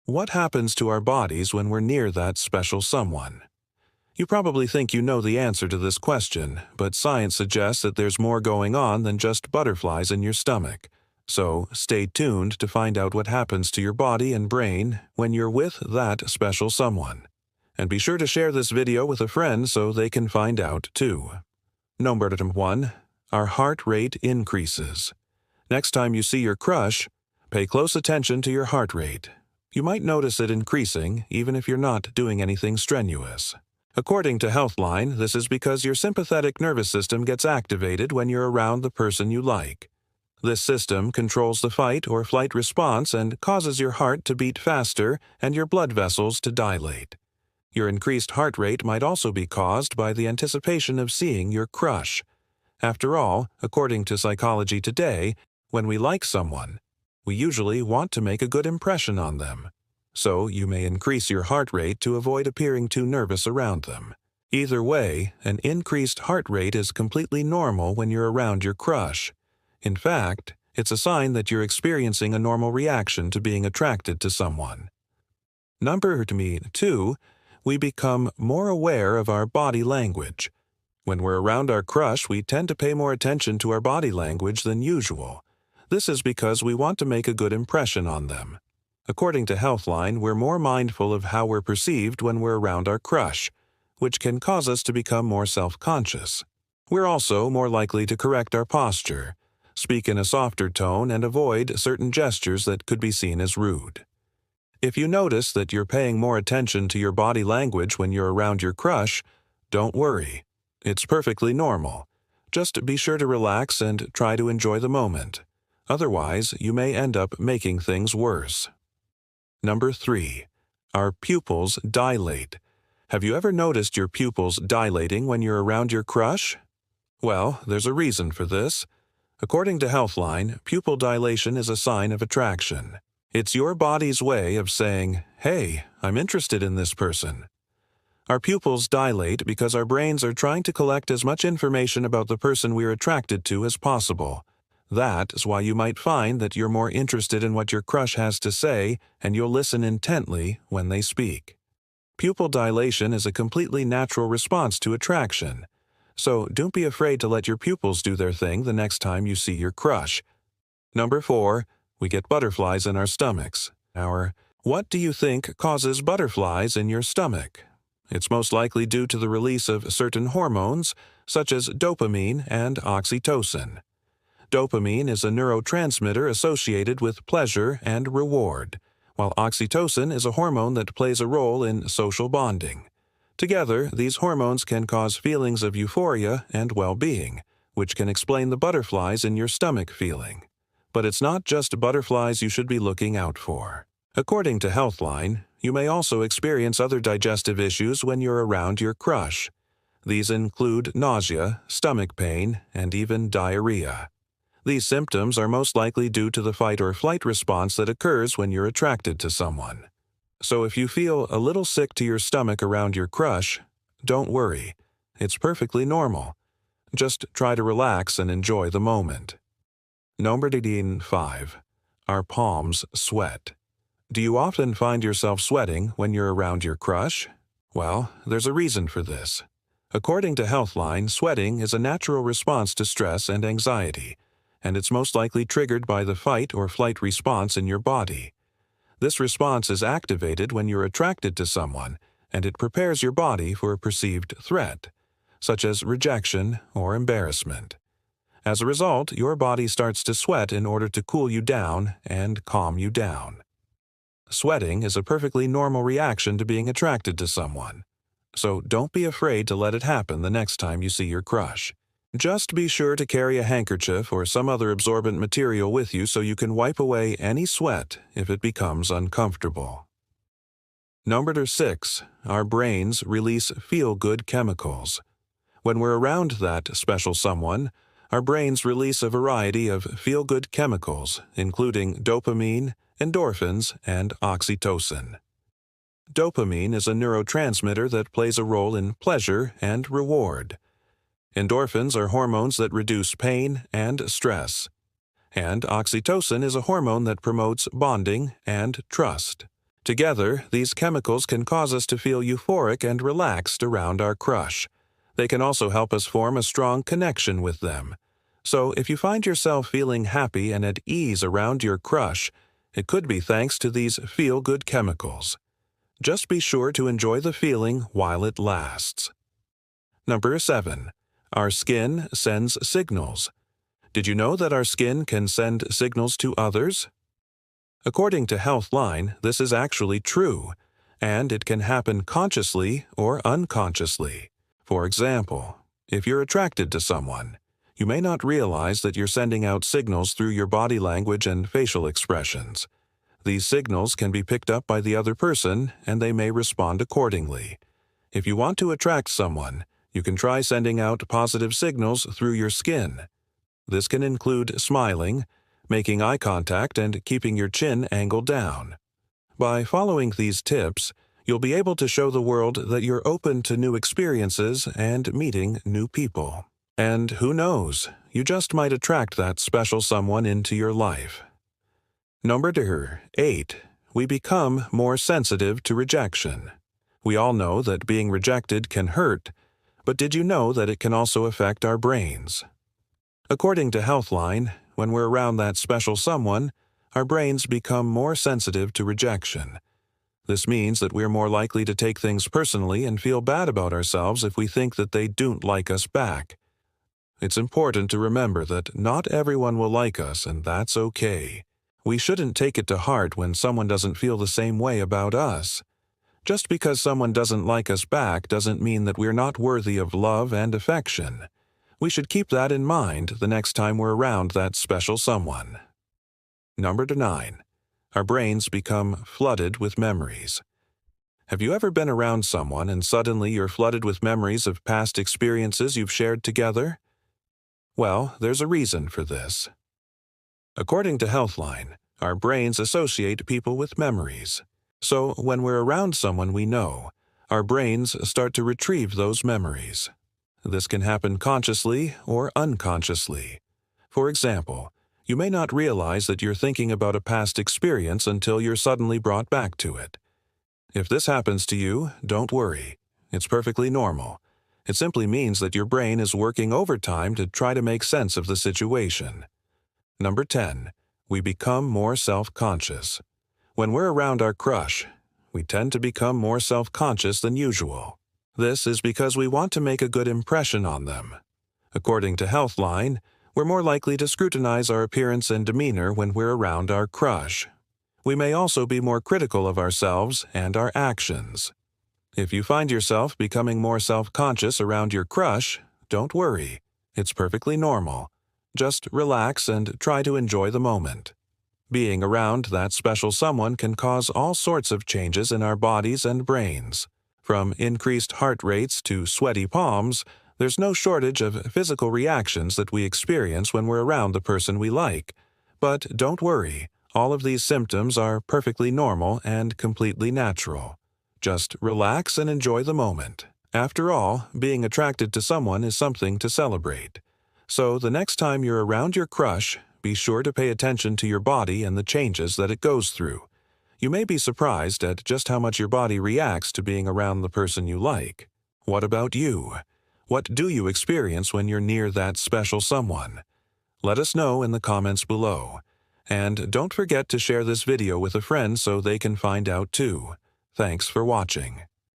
What happens to our bodies when we're near that special someone? You probably think you know the answer to this question, but science suggests that there's more going on than just butterflies in your stomach. So stay tuned to find out what happens to your body and brain when you're with that special someone. And be sure to share this video with a friend so they can find out too. Number 1. Our heart rate increases. Next time you see your crush, pay close attention to your heart rate. You might notice it increasing even if you're not doing anything strenuous. According to Healthline, this is because your sympathetic nervous system gets activated when you're around the person you like. This system controls the fight or flight response and causes your heart to beat faster and your blood vessels to dilate. Your increased heart rate might also be caused by the anticipation of seeing your crush. After all, according to Psychology Today, when we like someone, we usually want to make a good impression on them. So you may increase your heart rate to avoid appearing too nervous around them. Either way, an increased heart rate is completely normal when you're around your crush. In fact, it's a sign that you're experiencing a normal reaction to being attracted to someone. Number 2, we become more aware of our body language. When we're around our crush, we tend to pay more attention to our body language than usual. This is because we want to make a good impression on them. According to Healthline, we're more mindful of how we're perceived when we're around our crush, which can cause us to become more self-conscious. We're also more likely to correct our posture, speak in a softer tone, and avoid certain gestures that could be seen as rude. If you notice that you're paying more attention to your body language when you're around your crush, don't worry. It's perfectly normal. Just be sure to relax and try to enjoy the moment. Otherwise, you may end up making things worse. Number 3. Our pupils dilate. Have you ever noticed your pupils dilating when you're around your crush? Well, there's a reason for this. According to Healthline, pupil dilation is a sign of attraction. It's your body's way of saying, "Hey, I'm interested in this person." Our pupils dilate because our brains are trying to collect as much information about the person we're attracted to as possible. That is why you might find that you're more interested in what your crush has to say and you'll listen intently when they speak. Pupil dilation is a completely natural response to attraction. So don't be afraid to let your pupils do their thing the next time you see your crush. Number 4, we get butterflies in our stomachs. What do you think causes butterflies in your stomach? It's most likely due to the release of certain hormones, such as dopamine and oxytocin. Dopamine is a neurotransmitter associated with pleasure and reward, while oxytocin is a hormone that plays a role in social bonding. Together, these hormones can cause feelings of euphoria and well-being, which can explain the butterflies in your stomach feeling. But it's not just butterflies you should be looking out for. According to Healthline, you may also experience other digestive issues when you're around your crush. These include nausea, stomach pain, and even diarrhea. These symptoms are most likely due to the fight or flight response that occurs when you're attracted to someone. So if you feel a little sick to your stomach around your crush, don't worry. It's perfectly normal. Just try to relax and enjoy the moment. Number 5. Our palms sweat. Do you often find yourself sweating when you're around your crush? Well, there's a reason for this. According to Healthline, sweating is a natural response to stress and anxiety, and it's most likely triggered by the fight or flight response in your body. This response is activated when you're attracted to someone, and it prepares your body for a perceived threat, such as rejection or embarrassment. As a result, your body starts to sweat in order to cool you down and calm you down. Sweating is a perfectly normal reaction to being attracted to someone, so don't be afraid to let it happen the next time you see your crush. Just be sure to carry a handkerchief or some other absorbent material with you so you can wipe away any sweat if it becomes uncomfortable. Number 6. Our brains release feel-good chemicals. When we're around that special someone, our brains release a variety of feel-good chemicals, including dopamine, endorphins, and oxytocin. Dopamine is a neurotransmitter that plays a role in pleasure and reward. Endorphins are hormones that reduce pain and stress. And oxytocin is a hormone that promotes bonding and trust. Together, these chemicals can cause us to feel euphoric and relaxed around our crush. They can also help us form a strong connection with them. So, if you find yourself feeling happy and at ease around your crush, it could be thanks to these feel-good chemicals. Just be sure to enjoy the feeling while it lasts. Number 7. Our skin sends signals. Did you know that our skin can send signals to others? According to Healthline, this is actually true, and it can happen consciously or unconsciously. For example, if you're attracted to someone, you may not realize that you're sending out signals through your body language and facial expressions. These signals can be picked up by the other person, and they may respond accordingly. If you want to attract someone, you can try sending out positive signals through your skin. This can include smiling, making eye contact, and keeping your chin angled down. By following these tips, you'll be able to show the world that you're open to new experiences and meeting new people. And who knows, you just might attract that special someone into your life. Number 8. We become more sensitive to rejection. We all know that being rejected can hurt, but did you know that it can also affect our brains? According to Healthline, when we're around that special someone, our brains become more sensitive to rejection. This means that we're more likely to take things personally and feel bad about ourselves if we think that they don't like us back. It's important to remember that not everyone will like us, and that's okay. We shouldn't take it to heart when someone doesn't feel the same way about us. Just because someone doesn't like us back doesn't mean that we're not worthy of love and affection. We should keep that in mind the next time we're around that special someone. Number 9. Our brains become flooded with memories. Have you ever been around someone and suddenly you're flooded with memories of past experiences you've shared together? Well, there's a reason for this. According to Healthline, our brains associate people with memories. So when we're around someone we know, our brains start to retrieve those memories. This can happen consciously or unconsciously. For example, you may not realize that you're thinking about a past experience until you're suddenly brought back to it. If this happens to you, don't worry. It's perfectly normal. It simply means that your brain is working overtime to try to make sense of the situation. Number 10. We become more self-conscious. When we're around our crush, we tend to become more self-conscious than usual. This is because we want to make a good impression on them. According to Healthline, we're more likely to scrutinize our appearance and demeanor when we're around our crush. We may also be more critical of ourselves and our actions. If you find yourself becoming more self-conscious around your crush, don't worry. It's perfectly normal. Just relax and try to enjoy the moment. Being around that special someone can cause all sorts of changes in our bodies and brains. From increased heart rates to sweaty palms, there's no shortage of physical reactions that we experience when we're around the person we like. But don't worry, all of these symptoms are perfectly normal and completely natural. Just relax and enjoy the moment. After all, being attracted to someone is something to celebrate. So the next time you're around your crush, be sure to pay attention to your body and the changes that it goes through. You may be surprised at just how much your body reacts to being around the person you like. What about you? What do you experience when you're near that special someone? Let us know in the comments below. And don't forget to share this video with a friend so they can find out too. Thanks for watching.